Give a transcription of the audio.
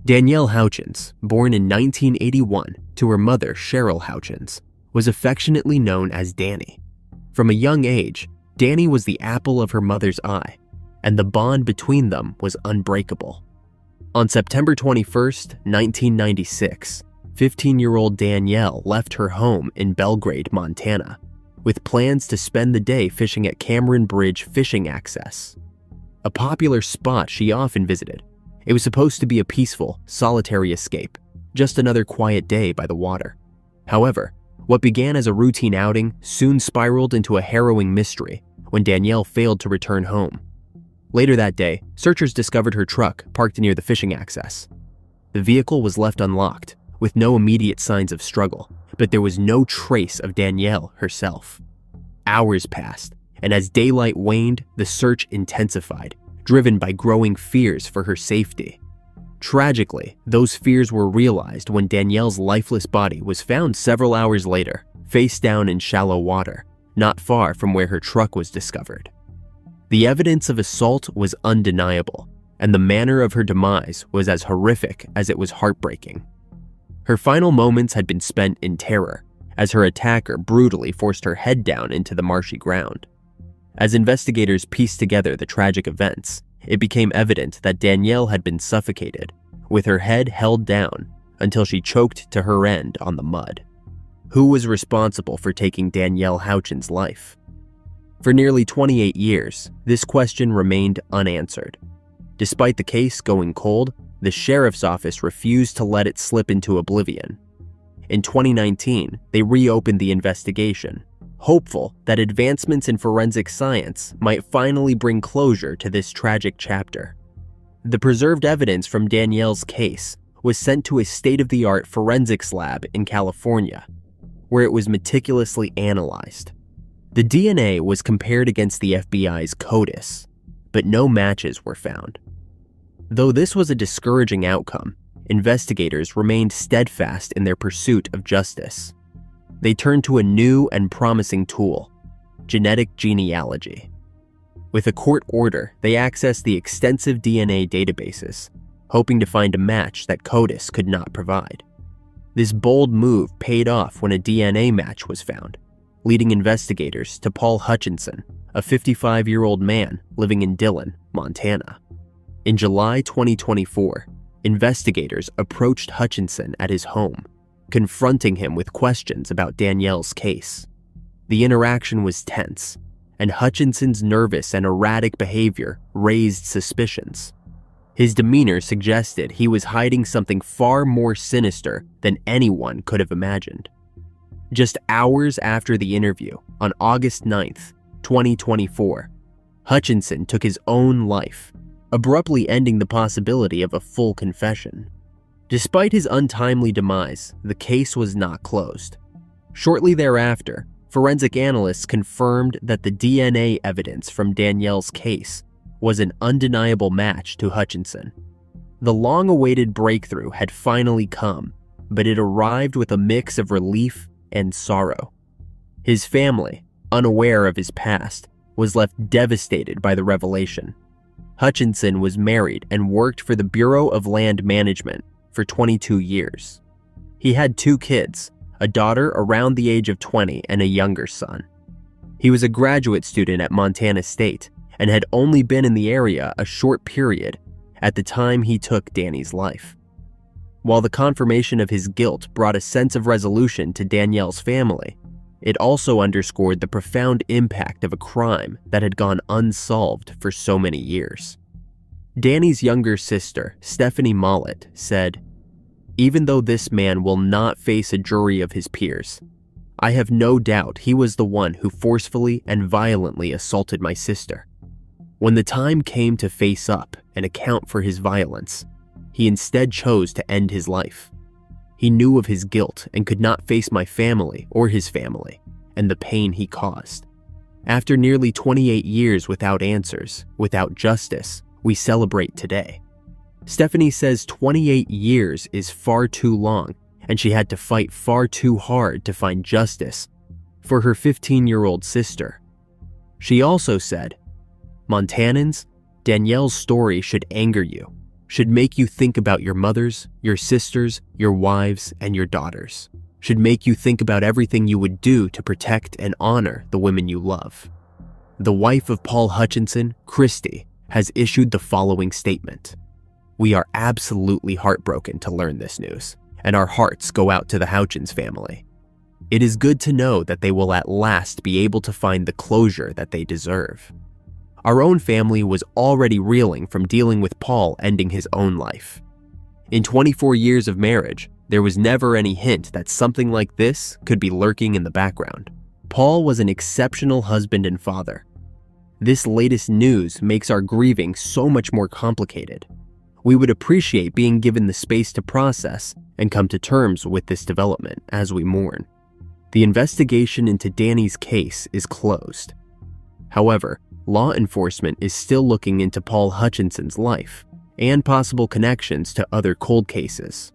Denielle Houchins, born in 1981 to her mother Cheryl Houchins, was affectionately known as Danny. From a young age, Danny was the apple of her mother's eye, and the bond between them was unbreakable. On September 21, 1996, 15-year-old Denielle left her home in Belgrade, Montana, with plans to spend the day fishing at Cameron Bridge Fishing Access, a popular spot she often visited. It was supposed to be a peaceful, solitary escape, just another quiet day by the water. However, what began as a routine outing soon spiraled into a harrowing mystery when Denielle failed to return home. Later that day, searchers discovered her truck parked near the fishing access. The vehicle was left unlocked, with no immediate signs of struggle, but there was no trace of Denielle herself. Hours passed, and as daylight waned, the search intensified, driven by growing fears for her safety. Tragically, those fears were realized when Danielle's lifeless body was found several hours later, face down in shallow water, not far from where her truck was discovered. The evidence of assault was undeniable, and the manner of her demise was as horrific as it was heartbreaking. Her final moments had been spent in terror, as her attacker brutally forced her head down into the marshy ground. As investigators pieced together the tragic events, it became evident that Denielle had been suffocated, with her head held down until she choked to her end on the mud. Who was responsible for taking Denielle Houchins' life? For nearly 28 years, this question remained unanswered. Despite the case going cold, the sheriff's office refused to let it slip into oblivion. In 2019, they reopened the investigation, hopeful that advancements in forensic science might finally bring closure to this tragic chapter. The preserved evidence from Danielle's case was sent to a state-of-the-art forensics lab in California, where it was meticulously analyzed. The DNA was compared against the FBI's CODIS, but no matches were found. Though this was a discouraging outcome, investigators remained steadfast in their pursuit of justice. They turned to a new and promising tool: genetic genealogy. With a court order, they accessed the extensive DNA databases, hoping to find a match that CODIS could not provide. This bold move paid off when a DNA match was found, leading investigators to Paul Hutchinson, a 55-year-old man living in Dillon, Montana. In July 2024, investigators approached Hutchinson at his home, confronting him with questions about Danielle's case. The interaction was tense, and Hutchinson's nervous and erratic behavior raised suspicions. His demeanor suggested he was hiding something far more sinister than anyone could have imagined. Just hours after the interview, on August 9th, 2024, Hutchinson took his own life, abruptly ending the possibility of a full confession. Despite his untimely demise, the case was not closed. Shortly thereafter, forensic analysts confirmed that the DNA evidence from Danielle's case was an undeniable match to Hutchinson. The long-awaited breakthrough had finally come, but it arrived with a mix of relief and sorrow. His family, unaware of his past, was left devastated by the revelation. Hutchinson was married and worked for the Bureau of Land Management for 22 years. He had 2 kids, a daughter around the age of 20 and a younger son. He was a graduate student at Montana State and had only been in the area a short period at the time he took Danny's life. While the confirmation of his guilt brought a sense of resolution to Danielle's family, it also underscored the profound impact of a crime that had gone unsolved for so many years. Danny's younger sister, Stephanie Mollett, said, "Even though this man will not face a jury of his peers, I have no doubt he was the one who forcefully and violently assaulted my sister. When the time came to face up and account for his violence, he instead chose to end his life. He knew of his guilt and could not face my family or his family and the pain he caused. After nearly 28 years without answers, without justice, we celebrate today." Stephanie says 28 years is far too long, and she had to fight far too hard to find justice for her 15-year-old sister. She also said, "Montanans, Danielle's story should anger you. should make you think about your mothers, your sisters, your wives, and your daughters. Should make you think about everything you would do to protect and honor the women you love. The wife of Paul Hutchinson, Christy, has issued the following statement. We are absolutely heartbroken to learn this news, and our hearts go out to the Houchins family. It is good to know that they will at last be able to find the closure that they deserve. Our own family was already reeling from dealing with Paul ending his own life. In 24 years of marriage, there was never any hint that something like this could be lurking in the background. Paul was an exceptional husband and father. This latest news makes our grieving so much more complicated. We would appreciate being given the space to process and come to terms with this development as we mourn. The investigation into Danny's case is closed. However, law enforcement is still looking into Paul Hutchinson's life and possible connections to other cold cases.